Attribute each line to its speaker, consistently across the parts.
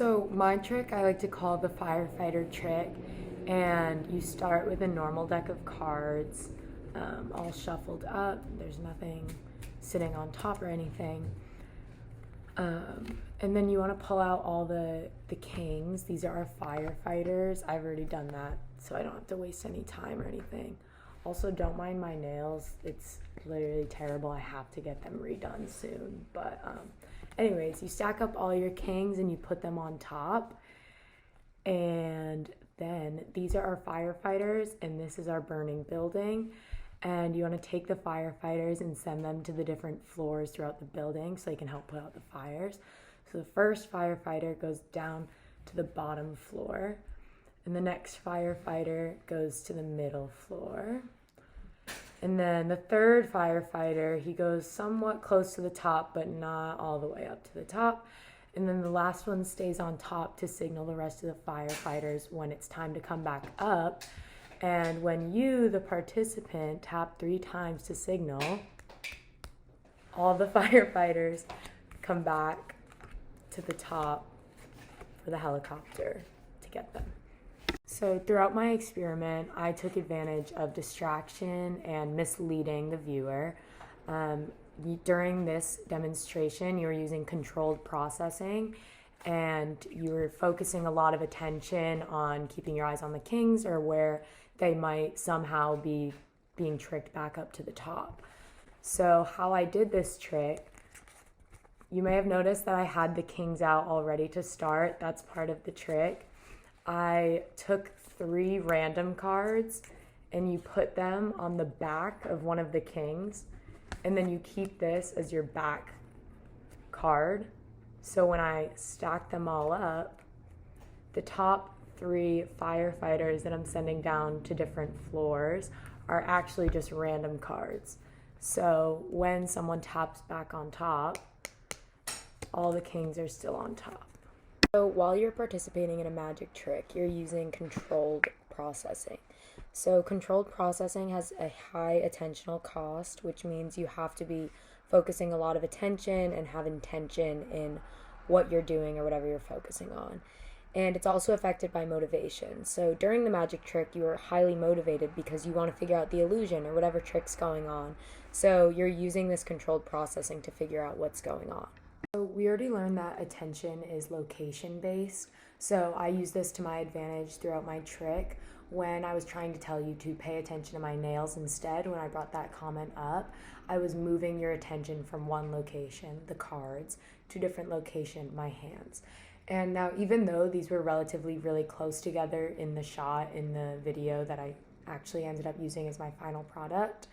Speaker 1: So my trick I like to call the firefighter trick, and you start with a normal deck of cards, all shuffled up. There's nothing sitting on top or anything. And then you want to pull out all the kings. These are our firefighters. I've already done that, so I don't have to waste any time or anything. Also, don't mind my nails. It's literally terrible. I have to get them redone soon. But anyways, you stack up all your kings and you put them on top. And then these are our firefighters, and this is our burning building. And you want to take the firefighters and send them to the different floors throughout the building so they can help put out the fires. So the first firefighter goes down to the bottom floor, and the next firefighter goes to the middle floor. And then the third firefighter, he goes somewhat close to the top, but not all the way up to the top. And then the last one stays on top to signal the rest of the firefighters when it's time to come back up. And when you, the participant, tap 3 times to signal, all the firefighters come back to the top for the helicopter to get them. So throughout my experiment, I took advantage of distraction and misleading the viewer. During this demonstration, you were using controlled processing, and you were focusing a lot of attention on keeping your eyes on the kings or where they might somehow be being tricked back up to the top. So how I did this trick, you may have noticed that I had the kings out already to start. That's part of the trick. I took 3 random cards and you put them on the back of one of the kings, and then you keep this as your back card. So when I stack them all up, the top 3 firefighters that I'm sending down to different floors are actually just random cards. So when someone taps back on top, all the kings are still on top. So while you're participating in a magic trick, you're using controlled processing. So controlled processing has a high attentional cost, which means you have to be focusing a lot of attention and have intention in what you're doing or whatever you're focusing on. And it's also affected by motivation. So during the magic trick, you are highly motivated because you want to figure out the illusion or whatever trick's going on. So you're using this controlled processing to figure out what's going on. So we already learned that attention is location based. So I use this to my advantage throughout my trick. When I was trying to tell you to pay attention to my nails instead, when I brought that comment up, I was moving your attention from one location, the cards, to a different location, my hands. And now, even though these were relatively really close together in the shot, in the video that I actually ended up using as my final product,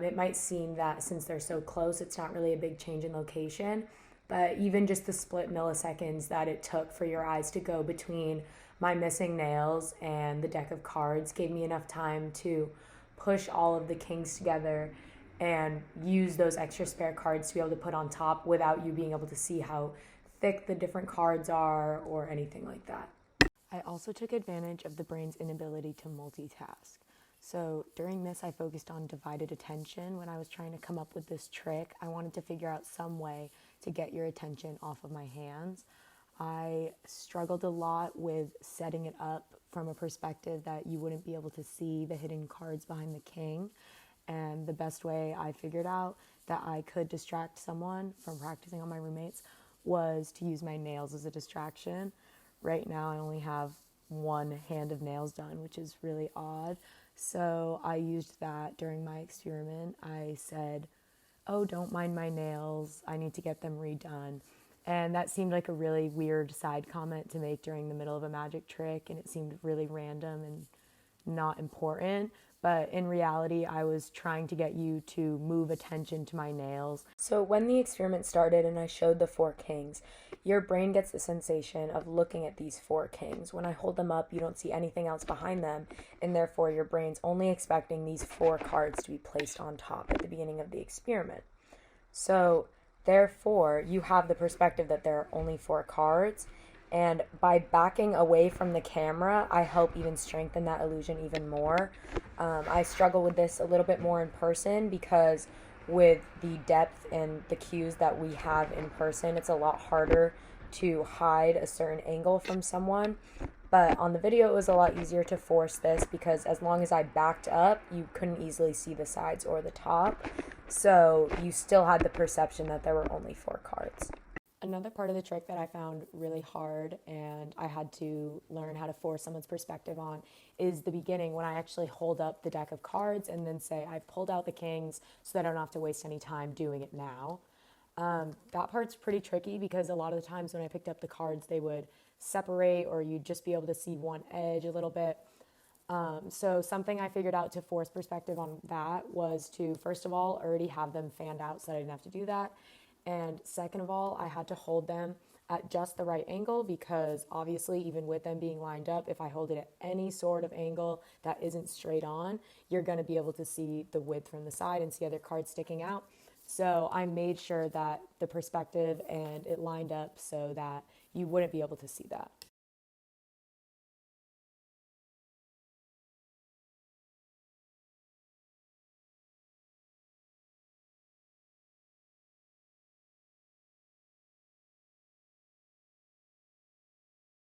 Speaker 1: it might seem that since they're so close, it's not really a big change in location. But even just the split milliseconds that it took for your eyes to go between my missing nails and the deck of cards gave me enough time to push all of the kings together and use those extra spare cards to be able to put on top without you being able to see how thick the different cards are or anything like that. I also took advantage of the brain's inability to multitask. So during this, I focused on divided attention. When I was trying to come up with this trick, I wanted to figure out some way to get your attention off of my hands. I struggled a lot with setting it up from a perspective that you wouldn't be able to see the hidden cards behind the king. And the best way I figured out that I could distract someone from practicing on my roommates was to use my nails as a distraction. Right now I only have 1 hand of nails done, which is really odd. So I used that during my experiment. I said, oh, don't mind my nails, I need to get them redone. And that seemed like a really weird side comment to make during the middle of a magic trick, and it seemed really random and not important. But in reality, I was trying to get you to move attention to my nails. So when the experiment started and I showed the 4 kings, your brain gets the sensation of looking at these 4 kings. When I hold them up, you don't see anything else behind them, and therefore your brain's only expecting these 4 cards to be placed on top at the beginning of the experiment. So therefore, you have the perspective that there are only 4 cards, and by backing away from the camera, I help even strengthen that illusion even more. I struggle with this a little bit more in person because with the depth and the cues that we have in person, it's a lot harder to hide a certain angle from someone. But on the video, it was a lot easier to force this because as long as I backed up, you couldn't easily see the sides or the top. So you still had the perception that there were only 4 cards. Another part of the trick that I found really hard and I had to learn how to force someone's perspective on is the beginning when I actually hold up the deck of cards and then say, I've pulled out the kings so that I don't have to waste any time doing it now. That part's pretty tricky because a lot of the times when I picked up the cards, they would separate or you'd just be able to see one edge a little bit. So something I figured out to force perspective on that was to, first of all, already have them fanned out so that I didn't have to do that. And second of all, I had to hold them at just the right angle because obviously even with them being lined up, if I hold it at any sort of angle that isn't straight on, you're going to be able to see the width from the side and see other cards sticking out. So I made sure that the perspective and it lined up so that you wouldn't be able to see that.